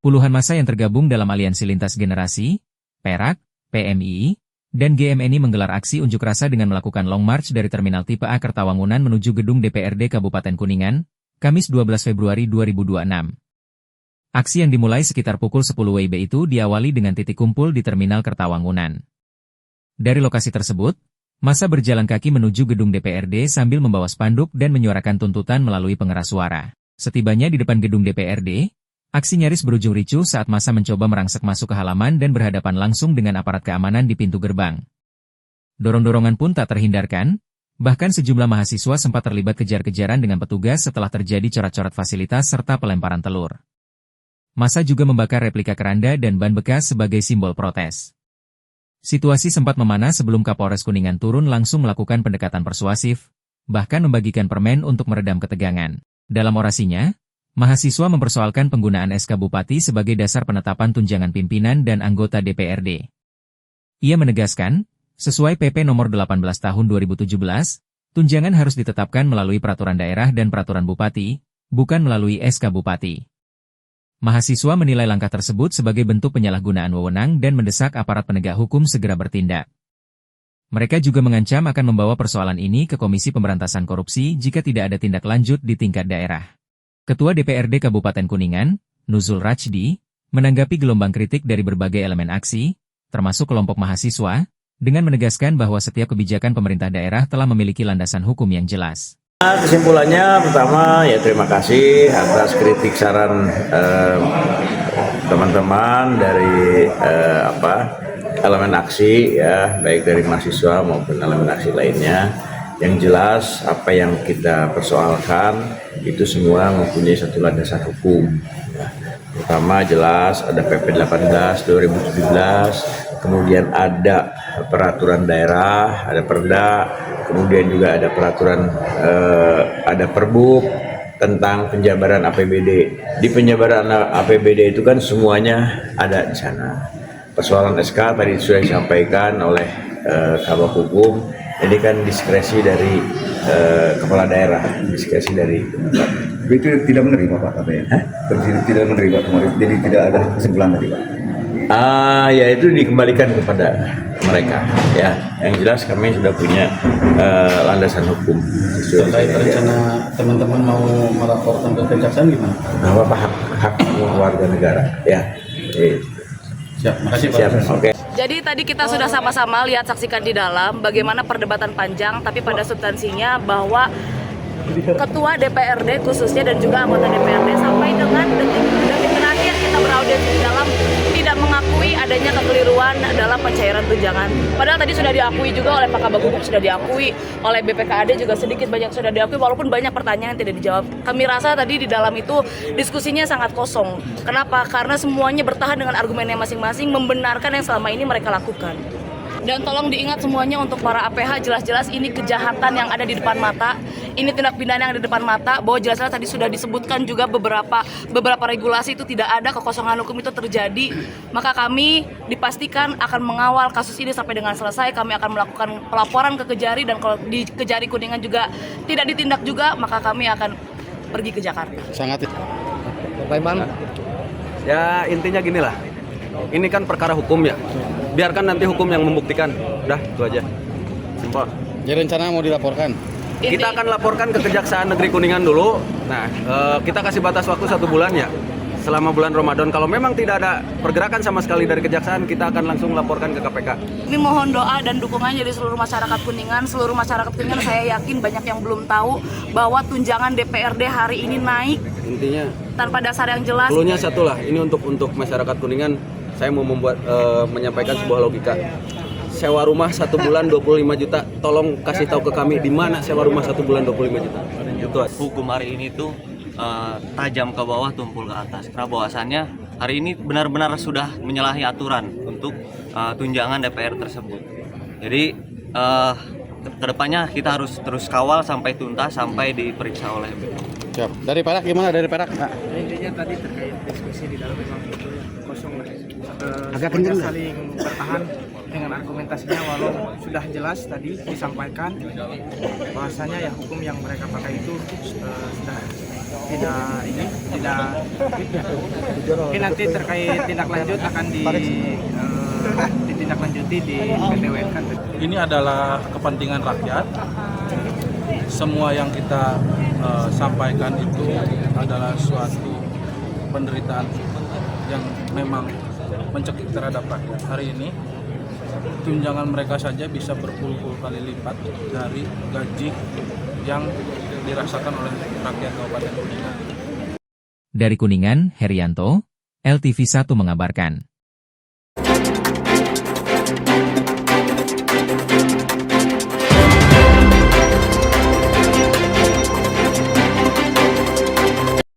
Puluhan massa yang tergabung dalam Aliansi Lintas Generasi, Perak, PMII, dan GMNI menggelar aksi unjuk rasa dengan melakukan long march dari Terminal Tipe A Kertawangunan menuju gedung DPRD Kabupaten Kuningan, Kamis 12 Februari 2026. Aksi yang dimulai sekitar pukul 10 WIB itu diawali dengan titik kumpul di Terminal Kertawangunan. Dari lokasi tersebut, massa berjalan kaki menuju gedung DPRD sambil membawa spanduk dan menyuarakan tuntutan melalui pengeras suara. Setibanya di depan gedung DPRD, aksi nyaris berujung ricuh saat massa mencoba merangsek masuk ke halaman dan berhadapan langsung dengan aparat keamanan di pintu gerbang. Dorong-dorongan pun tak terhindarkan, bahkan sejumlah mahasiswa sempat terlibat kejar-kejaran dengan petugas setelah terjadi coret-coret fasilitas serta pelemparan telur. Massa juga membakar replika keranda dan ban bekas sebagai simbol protes. Situasi sempat memanas sebelum Kapolres Kuningan turun langsung melakukan pendekatan persuasif, bahkan membagikan permen untuk meredam ketegangan. Dalam orasinya, mahasiswa mempersoalkan penggunaan SK Bupati sebagai dasar penetapan tunjangan pimpinan dan anggota DPRD. Ia menegaskan, sesuai PP nomor 18 tahun 2017, tunjangan harus ditetapkan melalui peraturan daerah dan peraturan bupati, bukan melalui SK Bupati. Mahasiswa menilai langkah tersebut sebagai bentuk penyalahgunaan wewenang dan mendesak aparat penegak hukum segera bertindak. Mereka juga mengancam akan membawa persoalan ini ke Komisi Pemberantasan Korupsi jika tidak ada tindak lanjut di tingkat daerah. Ketua DPRD Kabupaten Kuningan, Nuzul Rachdi, menanggapi gelombang kritik dari berbagai elemen aksi, termasuk kelompok mahasiswa, dengan menegaskan bahwa setiap kebijakan pemerintah daerah telah memiliki landasan hukum yang jelas. Kesimpulannya pertama ya terima kasih atas kritik saran teman-teman dari elemen aksi ya, baik dari mahasiswa maupun elemen aksi lainnya. Yang jelas apa yang kita persoalkan itu semua mempunyai satu landasan hukum. Pertama jelas ada PP 18 2017, kemudian ada peraturan daerah, ada Perda, kemudian juga ada peraturan ada Perbuk tentang penjabaran APBD. Di penjabaran APBD itu kan semuanya ada di sana. Persoalan SK tadi sudah disampaikan oleh Kabak Hukum. Ini kan diskresi dari kepala daerah, diskresi dari itu tidak menerima Pak katanya. Tidak menerima kemarin, jadi tidak ada kesimpulan dari Pak. Ya itu dikembalikan kepada mereka. Ya, yang jelas kami sudah punya landasan hukum. Terkait rencana teman-teman mau melaporkan ke kejaksaan gimana? Apa hak warga negara? Ya. Siap, makasih Pak. Siap, oke. Jadi tadi kita sudah sama-sama lihat saksikan di dalam bagaimana perdebatan panjang, tapi pada substansinya bahwa Ketua DPRD khususnya dan juga anggota DPRD sampai dengan detik terakhir kita beraudiensi di dalam tidak mengakui adanya kekeliruan dalam pencairan tunjangan. Padahal tadi sudah diakui juga oleh Pak Kabag Hukum, sudah diakui oleh BPKAD juga sedikit banyak sudah diakui walaupun banyak pertanyaan yang tidak dijawab. Kami rasa tadi di dalam itu diskusinya sangat kosong. Kenapa? Karena semuanya bertahan dengan argumennya masing-masing membenarkan yang selama ini mereka lakukan. Dan tolong diingat semuanya untuk para APH, jelas-jelas ini kejahatan yang ada di depan mata, ini tindak pidana yang ada di depan mata, bahwa jelas-jelas tadi sudah disebutkan juga beberapa regulasi itu tidak ada, kekosongan hukum itu terjadi. Maka kami dipastikan akan mengawal kasus ini sampai dengan selesai. Kami akan melakukan pelaporan ke Kejari, dan kalau di Kejari Kuningan juga tidak ditindak juga, maka kami akan pergi ke Jakarta. Sangat. Ya intinya gini lah, ini kan perkara hukum ya. Biarkan nanti hukum yang membuktikan. Udah, itu aja. Simpel. Jadi rencana mau dilaporkan? Kita akan laporkan ke Kejaksaan Negeri Kuningan dulu. Nah, kita kasih batas waktu 1 bulan ya. Selama bulan Ramadan. Kalau memang tidak ada pergerakan sama sekali dari Kejaksaan, kita akan langsung laporkan ke KPK. Ini mohon doa dan dukungan dari seluruh masyarakat Kuningan. Seluruh masyarakat Kuningan saya yakin banyak yang belum tahu bahwa tunjangan DPRD hari ini naik. Intinya Tanpa dasar yang jelas. dulunya satu lah. Ini untuk masyarakat Kuningan. Saya mau menyampaikan sebuah logika. Sewa rumah 1 bulan 25 juta. Tolong kasih tahu ke kami di mana sewa rumah 1 bulan 25 juta. Itu hukum hari ini tuh tajam ke bawah, tumpul ke atas. Karena bahwasannya hari ini benar-benar sudah menyalahi aturan untuk tunjangan DPR tersebut. Jadi kedepannya kita harus terus kawal sampai tuntas, sampai diperiksa oleh BPK. Siap. Dari Perak gimana? Dari Perak? Nah. Intinya tadi terkait diskusi di dalam memang itu kosong lah. Agak kenceng saling bertahan dengan argumentasinya, walau sudah jelas tadi disampaikan bahwasanya ya hukum yang mereka pakai itu sudah tidak mungkin nanti terkait tindak lanjut akan ditindaklanjuti di PT WNK. Ini adalah kepentingan rakyat. Semua yang kita sampaikan itu adalah suatu penderitaan yang memang mencekik terhadap rakyat. Hari ini tunjangan mereka saja bisa berpuluh-puluh kali lipat dari gaji yang dirasakan oleh rakyat Kabupaten Kuningan. Dari Kuningan, Herianto, LTV1 mengabarkan.